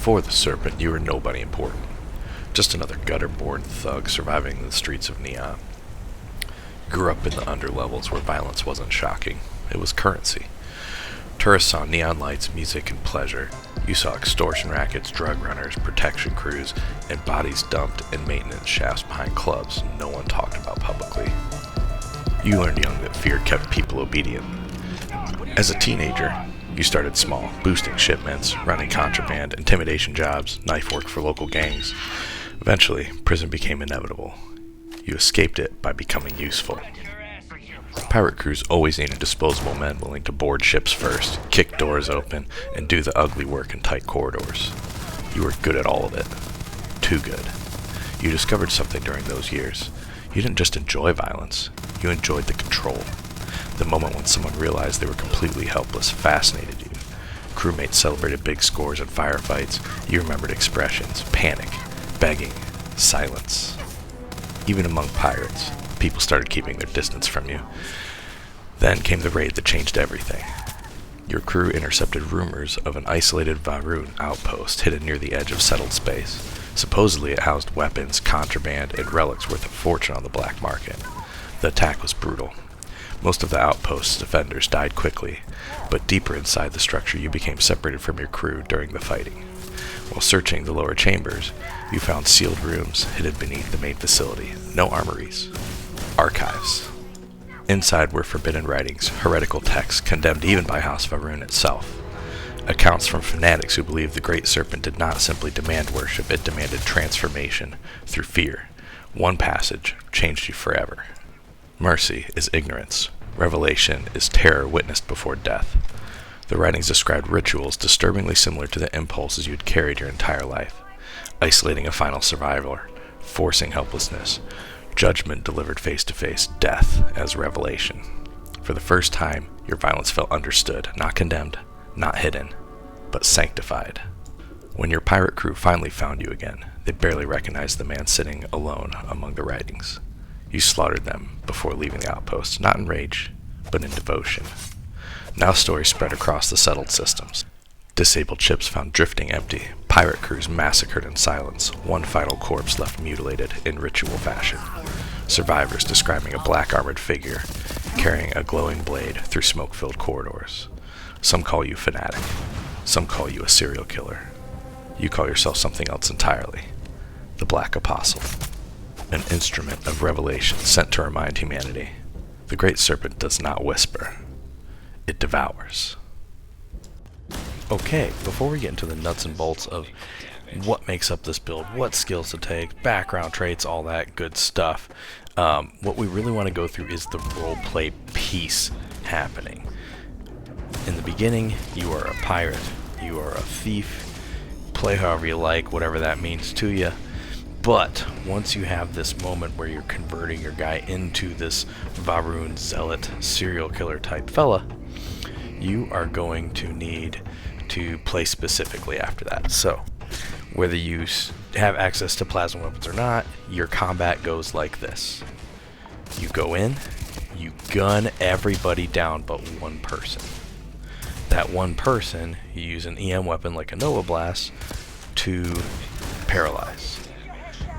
Before the Serpent, you were nobody important. Just another gutter-born thug surviving the streets of Neon. Grew up in the underlevels where violence wasn't shocking. It was currency. Tourists saw neon lights, music, and pleasure. You saw extortion rackets, drug runners, protection crews, and bodies dumped in maintenance shafts behind clubs no one talked about publicly. You learned young that fear kept people obedient. As a teenager, you started small, boosting shipments, running contraband, intimidation jobs, knife work for local gangs. Eventually, prison became inevitable. You escaped it by becoming useful. Pirate crews always needed disposable men willing to board ships first, kick doors open, and do the ugly work in tight corridors. You were good at all of it. Too good. You discovered something during those years. You didn't just enjoy violence, you enjoyed the control. The moment when someone realized they were completely helpless fascinated you. Crewmates celebrated big scores in firefights. You remembered expressions, panic, begging, silence. Even among pirates, people started keeping their distance from you. Then came the raid that changed everything. Your crew intercepted rumors of an isolated Varun outpost hidden near the edge of settled space. Supposedly it housed weapons, contraband, and relics worth a fortune on the black market. The attack was brutal. Most of the outpost's defenders died quickly, but deeper inside the structure you became separated from your crew during the fighting. While searching the lower chambers, you found sealed rooms hidden beneath the main facility. No armories. Archives. Inside were forbidden writings, heretical texts condemned even by House Varun itself. Accounts from fanatics who believed the Great Serpent did not simply demand worship, it demanded transformation through fear. One passage changed you forever. Mercy is ignorance. Revelation is terror witnessed before death. The writings described rituals disturbingly similar to the impulses you had carried your entire life. Isolating a final survivor, forcing helplessness, judgment delivered face to face, death as revelation. For the first time, your violence felt understood, not condemned, not hidden, but sanctified. When your pirate crew finally found you again, they barely recognized the man sitting alone among the writings. You slaughtered them before leaving the outpost, not in rage, but in devotion. Now stories spread across the settled systems. Disabled ships found drifting empty, pirate crews massacred in silence, one final corpse left mutilated in ritual fashion. Survivors describing a black-armored figure carrying a glowing blade through smoke-filled corridors. Some call you fanatic. Some call you a serial killer. You call yourself something else entirely. The Black Apostle. An instrument of revelation sent to remind humanity. The Great Serpent does not whisper. It devours. Okay, before we get into the nuts and bolts of what makes up this build, what skills to take, background traits, all that good stuff, what we really want to go through is the roleplay piece happening. In the beginning, you are a pirate, you are a thief, play however you like, whatever that means to you. But once you have this moment where you're converting your guy into this Varun zealot serial killer type fella, you are going to need to play specifically after that. So whether you have access to plasma weapons or not, your combat goes like this. You go in, you gun everybody down but one person. That one person, you use an EM weapon like a Nova Blast to paralyze.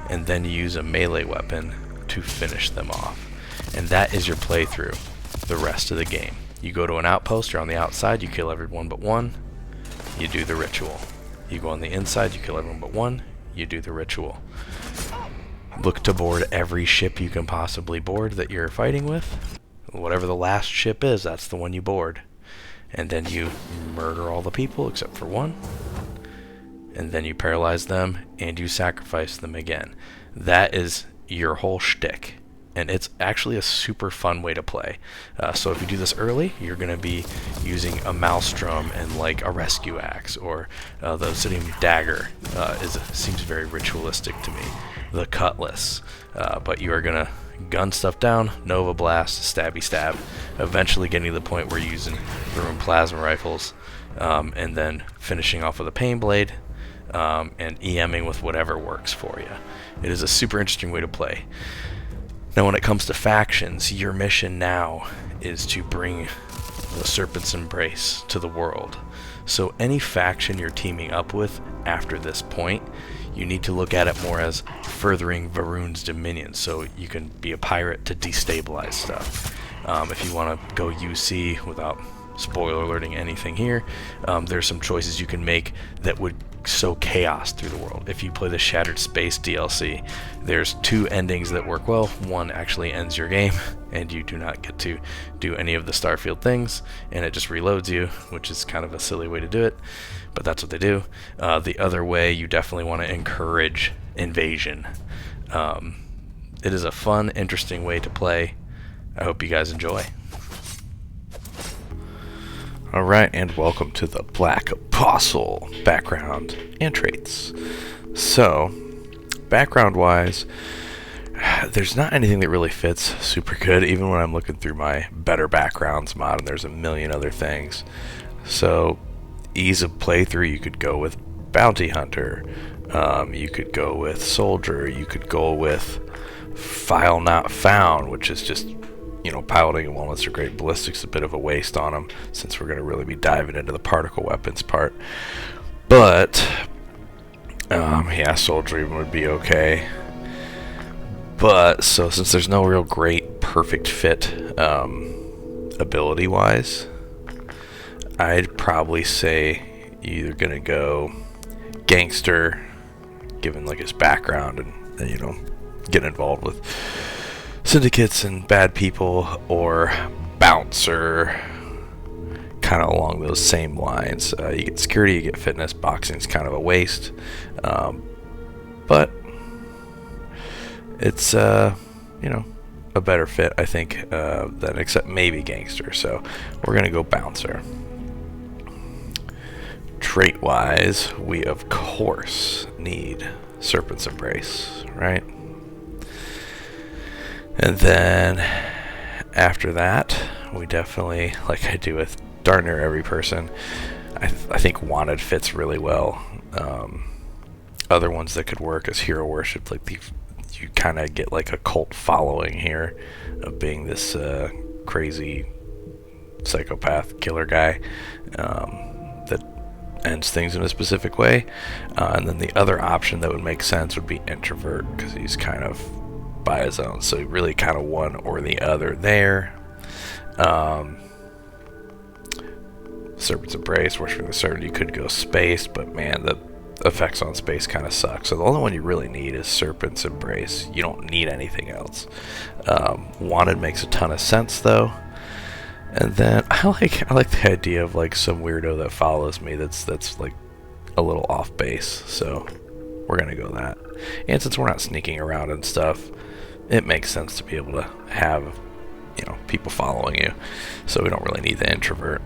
And then you use a melee weapon to finish them off. And that is your playthrough the rest of the game. You go to an outpost, you're on the outside, you kill everyone but one, you do the ritual. You go on the inside, you kill everyone but one, you do the ritual. Look to board every ship you can possibly board that you're fighting with. Whatever the last ship is, that's the one you board. And then you murder all the people except for one. And then you paralyze them, and you sacrifice them again. That is your whole shtick. And it's actually a super fun way to play. So if you do this early, you're going to be using a maelstrom and like a rescue axe, or the obsidian dagger seems very ritualistic to me. The cutlass. But you are going to gun stuff down, Nova Blast, stabby stab, eventually getting to the point where you're using Varun plasma rifles, and then finishing off with a pain blade. And EMing with whatever works for you. It is a super interesting way to play. Now when it comes to factions, your mission now is to bring the Serpent's Embrace to the world. So any faction you're teaming up with after this point, you need to look at it more as furthering Varun's dominion, so you can be a pirate to destabilize stuff. If you want to go UC without spoiler alerting anything here, there's some choices you can make that would sow chaos through the world. If you play the Shattered Space DLC, there's 2 endings that work well. One actually ends your game, and you do not get to do any of the Starfield things, and it just reloads you, which is kind of a silly way to do it, but that's what they do. The other way, you definitely want to encourage invasion. It is a fun, interesting way to play. I hope you guys enjoy. Alright, and welcome to the Black Apostle background and traits. So, background-wise, there's not anything that really fits super good, even when I'm looking through my better backgrounds mod, and there's a million other things. So, ease of playthrough, you could go with Bounty Hunter, you could go with Soldier, you could go with File Not Found, which is just, you know, piloting and wellness are great. Ballistics a bit of a waste on them, since we're going to really be diving into the particle weapons part. But yeah, Soldier even would be okay. But so since there's no real great perfect fit ability wise, I'd probably say you're either gonna go Gangster, given like his background and you know, get involved with syndicates and bad people, or Bouncer, kind of along those same lines. You get security, you get fitness. Boxing's kind of a waste, but it's you know, a better fit, I think, than except maybe Gangster. So we're gonna go Bouncer. Trait wise, we of course need Serpent's Embrace, right? And then after that, we definitely, like I do with darn near every person, I think Wanted fits really well. Other ones that could work is Hero Worship. Like you kind of get like a cult following here of being this crazy psychopath killer guy that ends things in a specific way. And then the other option that would make sense would be Introvert, because he's kind of by his own, so really kind of one or the other there. Serpent's Embrace, Worshiping the Serpent, you could go Space, but man, the effects on Space kind of suck. So the only one you really need is Serpent's Embrace. You don't need anything else. Wanted makes a ton of sense though. And then I like the idea of like some weirdo that follows me that's like a little off base. So we're gonna go that. And since we're not sneaking around and stuff, it makes sense to be able to have, you know, people following you. So we don't really need the Introvert.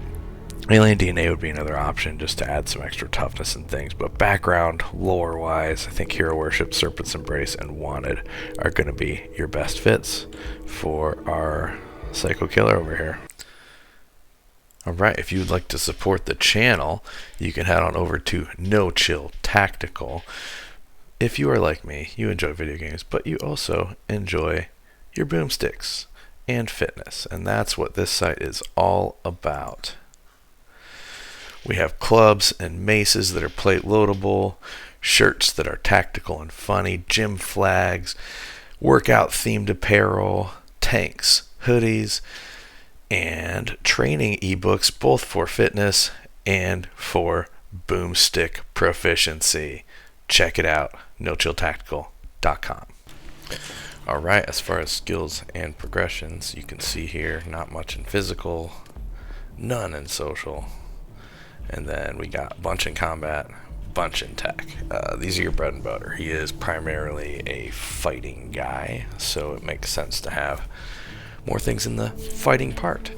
Alien DNA would be another option just to add some extra toughness and things. But background, lore-wise, I think Hero Worship, Serpent's Embrace, and Wanted are going to be your best fits for our Psycho Killer over here. Alright, if you'd like to support the channel, you can head on over to No Chill Tactical. If you are like me, you enjoy video games, but you also enjoy your boomsticks and fitness, and that's what this site is all about. We have clubs and maces that are plate loadable, shirts that are tactical and funny, gym flags, workout themed apparel, tanks, hoodies, and training ebooks, both for fitness and for boomstick proficiency. Check it out, nochilltactical.com. Alright, as far as skills and progressions, you can see here, not much in physical, none in social, and then we got bunch in combat, bunch in tech. These are your bread and butter. He is primarily a fighting guy, so it makes sense to have more things in the fighting part.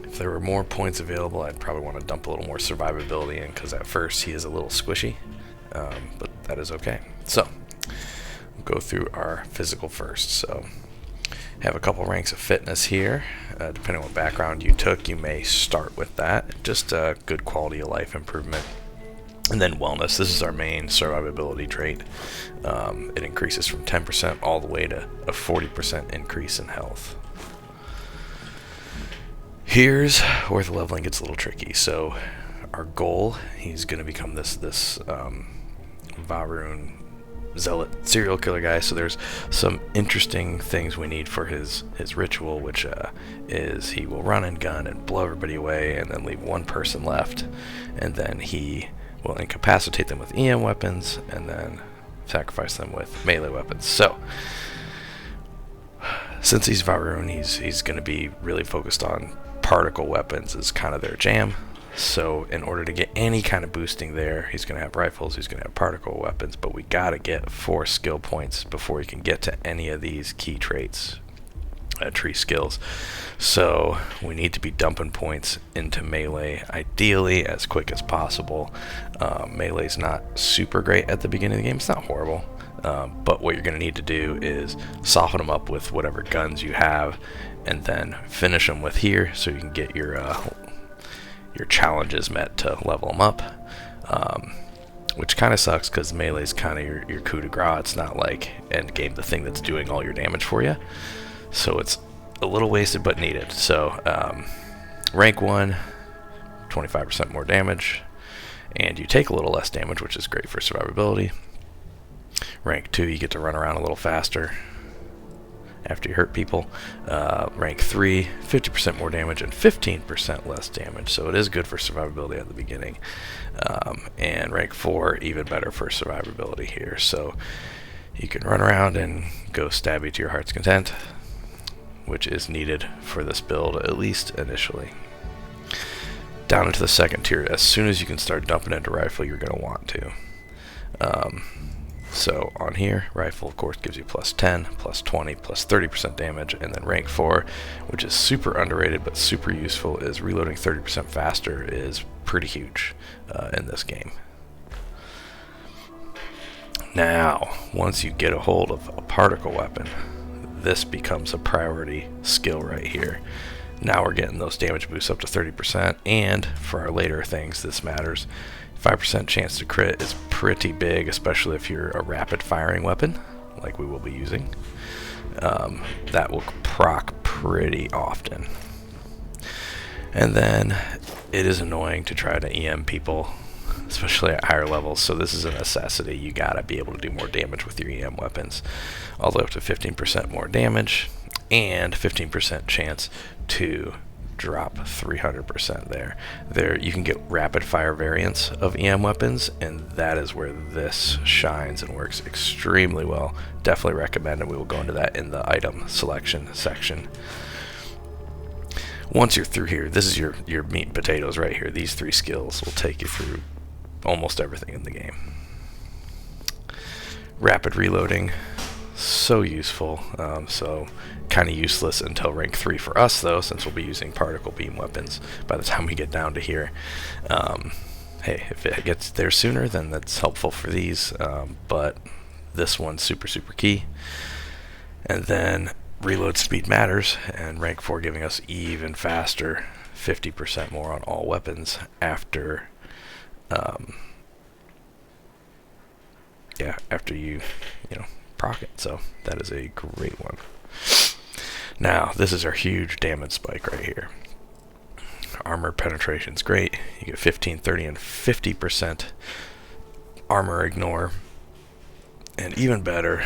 If there were more points available, I'd probably want to dump a little more survivability in, because at first he is a little squishy, but that is okay. So, we'll go through our physical first. So, have a couple ranks of fitness here. Depending on what background you took, you may start with that. Just a good quality of life improvement. And then wellness. This is our main survivability trait. It increases from 10% all the way to a 40% increase in health. Here's where the leveling gets a little tricky. So our goal, he's going to become this Varun zealot serial killer guy. So there's some interesting things we need for his ritual, which is he will run and gun and blow everybody away and then leave one person left, and then he will incapacitate them with EM weapons and then sacrifice them with melee weapons. So since he's Varun, he's going to be really focused on particle weapons is kind of their jam. So in order to get any kind of boosting there, he's going to have rifles, he's going to have particle weapons, but we got to get 4 skill points before he can get to any of these key traits, tree skills. So we need to be dumping points into melee, ideally as quick as possible. Melee's not super great at the beginning of the game, it's not horrible. But what you're going to need to do is soften them up with whatever guns you have, and then finish them with here, so you can get your challenges met to level them up. Which kind of sucks because melee's kind of your coup de grace. It's not like end game the thing that's doing all your damage for you. So it's a little wasted but needed. So rank 1, 25% more damage, and you take a little less damage, which is great for survivability. Rank 2, you get to run around a little faster after you hurt people. Rank 3, 50% more damage and 15% less damage, so it is good for survivability at the beginning. And rank 4, even better for survivability here, so you can run around and go stabby to your heart's content, which is needed for this build, at least initially. Down into the second tier, as soon as you can start dumping into rifle, you're going to want to. So on here, rifle of course gives you plus 10, plus 20, plus 30% damage, and then rank 4, which is super underrated but super useful, is reloading 30% faster is pretty huge in this game. Now, once you get a hold of a particle weapon, this becomes a priority skill right here. Now we're getting those damage boosts up to 30%, and for our later things this matters. 5% chance to crit is pretty big, especially if you're a rapid firing weapon, like we will be using. That will proc pretty often. And then it is annoying to try to EM people, especially at higher levels, so this is a necessity. You gotta be able to do more damage with your EM weapons, all the way up to 15% more damage, and 15% chance to drop 300% there. You can get rapid fire variants of EM weapons, and that is where this shines and works extremely well. Definitely recommend, and we will go into that in the item selection section. Once you're through here, this is your meat and potatoes right here. These 3 skills will take you through almost everything in the game. Rapid reloading, so useful. So kind of useless until rank 3 for us though, since we'll be using particle beam weapons by the time we get down to here. Hey, if it gets there sooner, then that's helpful for these, but this one's super key. And then reload speed matters, and rank 4 giving us even faster, 50% more on all weapons after after you proc it. So that is a great one. Now, this is our huge damage spike right here. Armor penetration's great. You get 15, 30, and 50% armor ignore. And even better,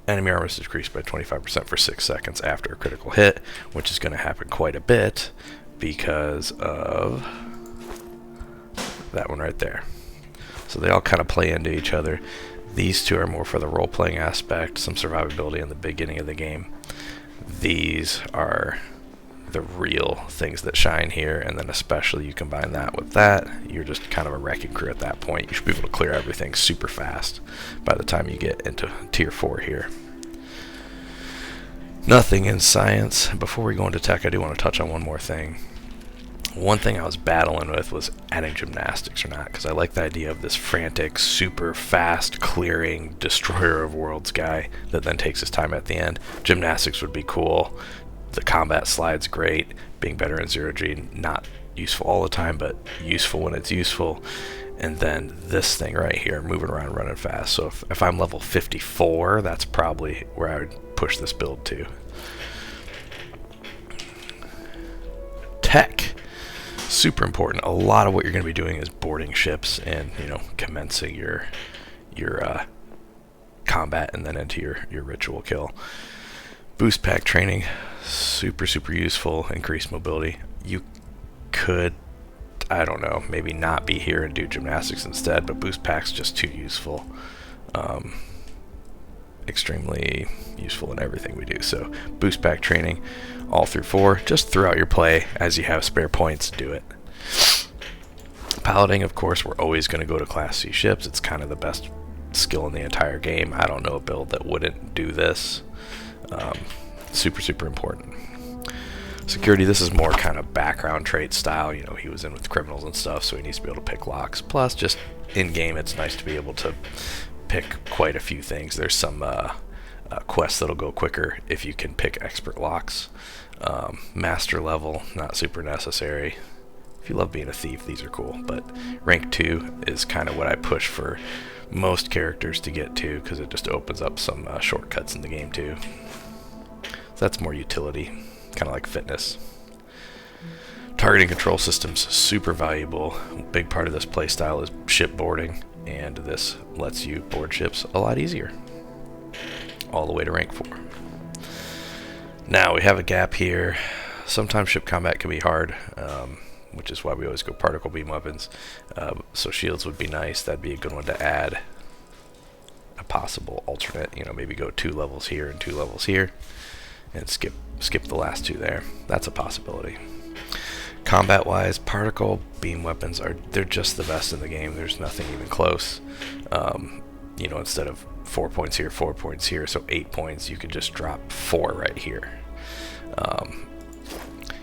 enemy armor is decreased by 25% for 6 seconds after a critical hit, which is going to happen quite a bit because of that one right there. So they all kind of play into each other. These 2 are more for the role-playing aspect, some survivability in the beginning of the game. These are the real things that shine here, and then especially you combine that with that, you're just kind of a wrecking crew at that point. You should be able to clear everything super fast by the time you get into tier 4 here. Nothing in science. Before we go into tech, I do want to touch on one more thing. One thing I was battling with was adding gymnastics or not, because I like the idea of this frantic, super fast clearing destroyer of worlds guy that then takes his time at the end. Gymnastics would be cool. The combat slide's great. Being better in 0G, not useful all the time, but useful when it's useful. And then this thing right here, moving around, running fast. So if I'm level 54, that's probably where I would push this build to. tech. Super important. A lot of what you're going to be doing is boarding ships and, you know, commencing your combat and then into your ritual kill. Boost pack training, super useful. Increased mobility. You could, I don't know, maybe not be here and do gymnastics instead, but boost pack's just too useful. Extremely useful in everything we do. So boost pack training all through 4, just throughout your play as you have spare points, do it. Piloting, of course, we're always going to go to Class C ships. It's kind of the best skill in the entire game. I don't know a build that wouldn't do this. Super important. Security, this is more kind of background trait style. You know, he was in with criminals and stuff, so he needs to be able to pick locks. Plus, just in-game, it's nice to be able to pick quite a few things. There's some quests that'll go quicker if you can pick expert locks. Master level, not super necessary. If you love being a thief, these are cool, but rank 2 is kind of what I push for most characters to get to, because it just opens up some shortcuts in the game too. So that's more utility, kind of like fitness. Targeting control systems, super valuable. Big part of this playstyle is ship boarding, and this lets you board ships a lot easier, all the way to rank 4. Now we have a gap here. Sometimes ship combat can be hard, which is why we always go particle beam weapons. So shields would be nice. That'd be a good one to add. A possible alternate, you know, maybe go 2 levels here and 2 levels here, and skip the last 2 there. That's a possibility. Combat wise, particle beam weapons they're just the best in the game. There's nothing even close. You know, instead of 4 points here, 4 points here, so 8 points, you could just drop 4 right here.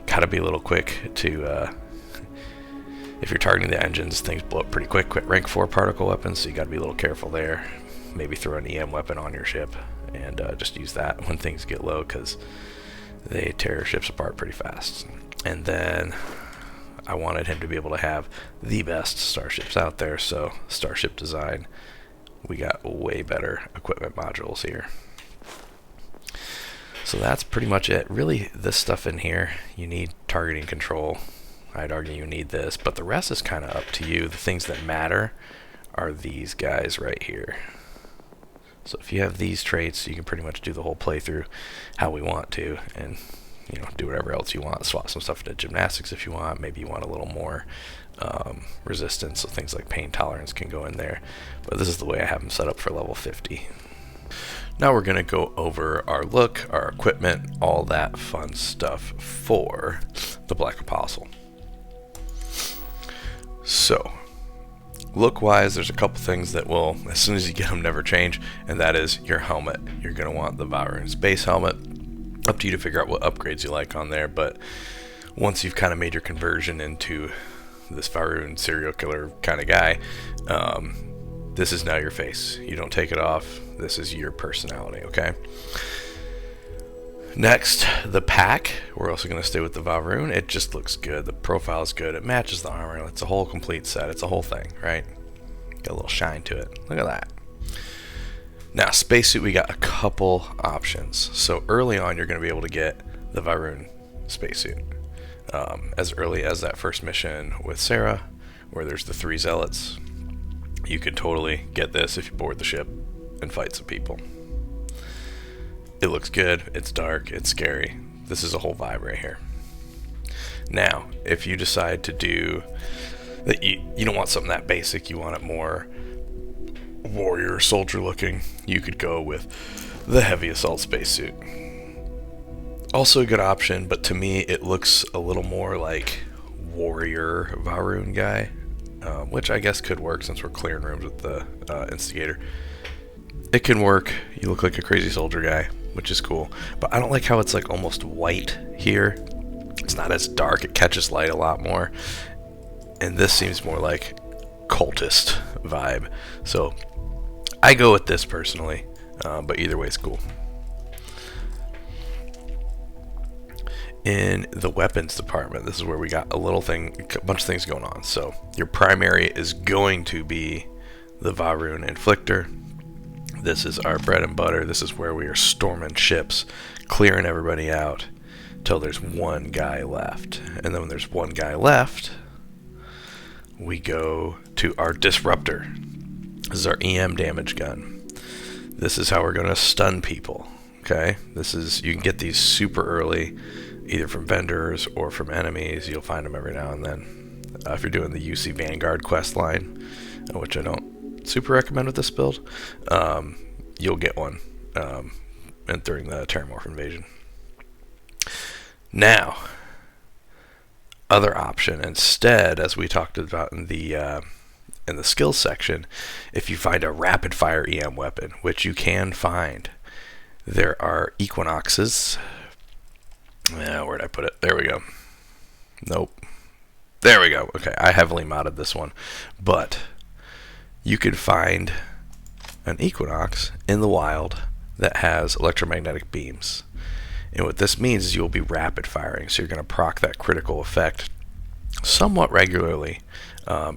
Gotta be a little quick to if you're targeting the engines, things blow up pretty quick. Rank 4 particle weapons, so you gotta be a little careful there. Maybe throw an EM weapon on your ship and just use that when things get low, because they tear ships apart pretty fast. And then I wanted him to be able to have the best starships out there, so starship design, we got way better equipment modules here. So that's pretty much it. Really, this stuff in here, you need targeting control. I'd argue you need this, but the rest is kind of up to you. The things that matter are these guys right here. So if you have these traits, you can pretty much do the whole playthrough how we want to, and you know, do whatever else you want. Swap some stuff into gymnastics if you want. Maybe you want a little more resistance, so things like pain tolerance can go in there. But this is the way I have them set up for level 50. Now we're going to go over our look, our equipment, all that fun stuff for the Black Apostle. So, look-wise, there's a couple things that will, as soon as you get them, never change, and that is your helmet. You're going to want the Valrune Space Helmet. Up to you to figure out what upgrades you like on there, but once you've kind of made your conversion into this Valrune serial killer kind of guy, this is now your face. You don't take it off. This is your personality, okay? Next, the pack. We're also going to stay with the Valrune. It just looks good. The profile is good. It matches the armor. It's a whole complete set. It's a whole thing, right? Got a little shine to it. Look at that. Now, spacesuit, we got a couple options. So early on, you're going to be able to get the Valrune spacesuit. As early as that first mission with Sarah, where there's the 3 zealots, you could totally get this if you board the ship and fight some people. It looks good, it's dark, it's scary. This is a whole vibe right here. Now, if you decide to do that, you don't want something that basic, you want it more warrior soldier looking, you could go with the heavy assault spacesuit. Also a good option, but to me it looks a little more like warrior Valrune guy, which I guess could work since we're clearing rooms with the instigator. It can work. You look like a crazy soldier guy, which is cool, but I don't like how it's like almost white here. It's not as dark, it catches light a lot more, and this seems more like cultist vibe, so I go with this personally, but either way it's cool. In the weapons department, this is where we got a bunch of things going on. So your primary is going to be the Valrune Inflictor. This is our bread and butter. This is where we are storming ships, clearing everybody out, till there's one guy left. And then when there's one guy left, we go to our disruptor. This is our EM damage gun. This is how we're going to stun people. Okay, you can get these super early, either from vendors or from enemies. You'll find them every now and then. If you're doing the UC Vanguard quest line, which I don't super recommend with this build, you'll get one and during the Terramorph invasion. Now, other option instead, as we talked about in the skills section, if you find a rapid fire EM weapon, which you can find, there are Equinoxes. Where'd I put it? There we go. Nope. There we go. Okay, I heavily modded this one, but you could find an Equinox in the wild that has electromagnetic beams. And what this means is you'll be rapid firing, so you're going to proc that critical effect somewhat regularly.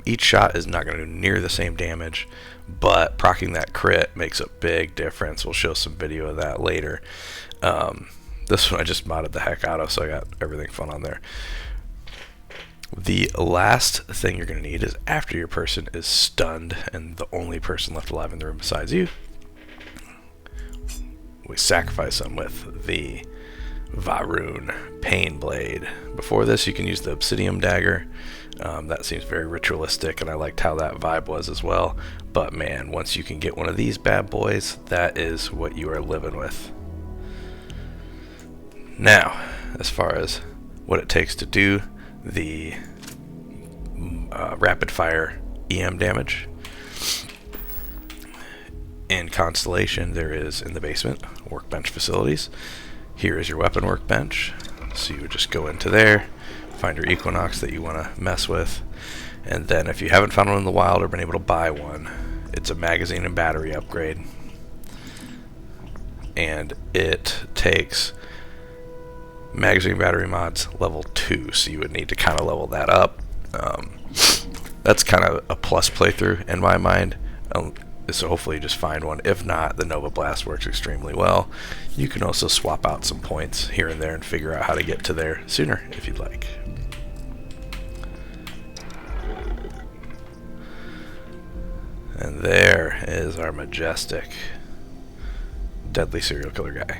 Each shot is not going to do near the same damage, but proccing that crit makes a big difference. We'll show some video of that later. This one I just modded the heck out of, so I got everything fun on there. The last thing you're going to need is after your person is stunned and the only person left alive in the room besides you, we sacrifice them with the Varun Pain Blade. Before this, you can use the Obsidian Dagger. That seems very ritualistic, and I liked how that vibe was as well. But man, once you can get one of these bad boys, that is what you are living with. Now, as far as what it takes to do the rapid fire EM damage, in Constellation there is, in the basement, workbench facilities. Here is your weapon workbench, so you would just go into there, find your Equinox that you want to mess with, and then if you haven't found one in the wild or been able to buy one, it's a magazine and battery upgrade, and it takes magazine battery mods level 2, so you would need to kind of level that up. That's kind of a plus playthrough in my mind, so hopefully you just find one. If not, the Nova Blast works extremely well. You can also swap out some points here and there and figure out how to get to there sooner if you'd like. And there is our majestic deadly serial killer guy.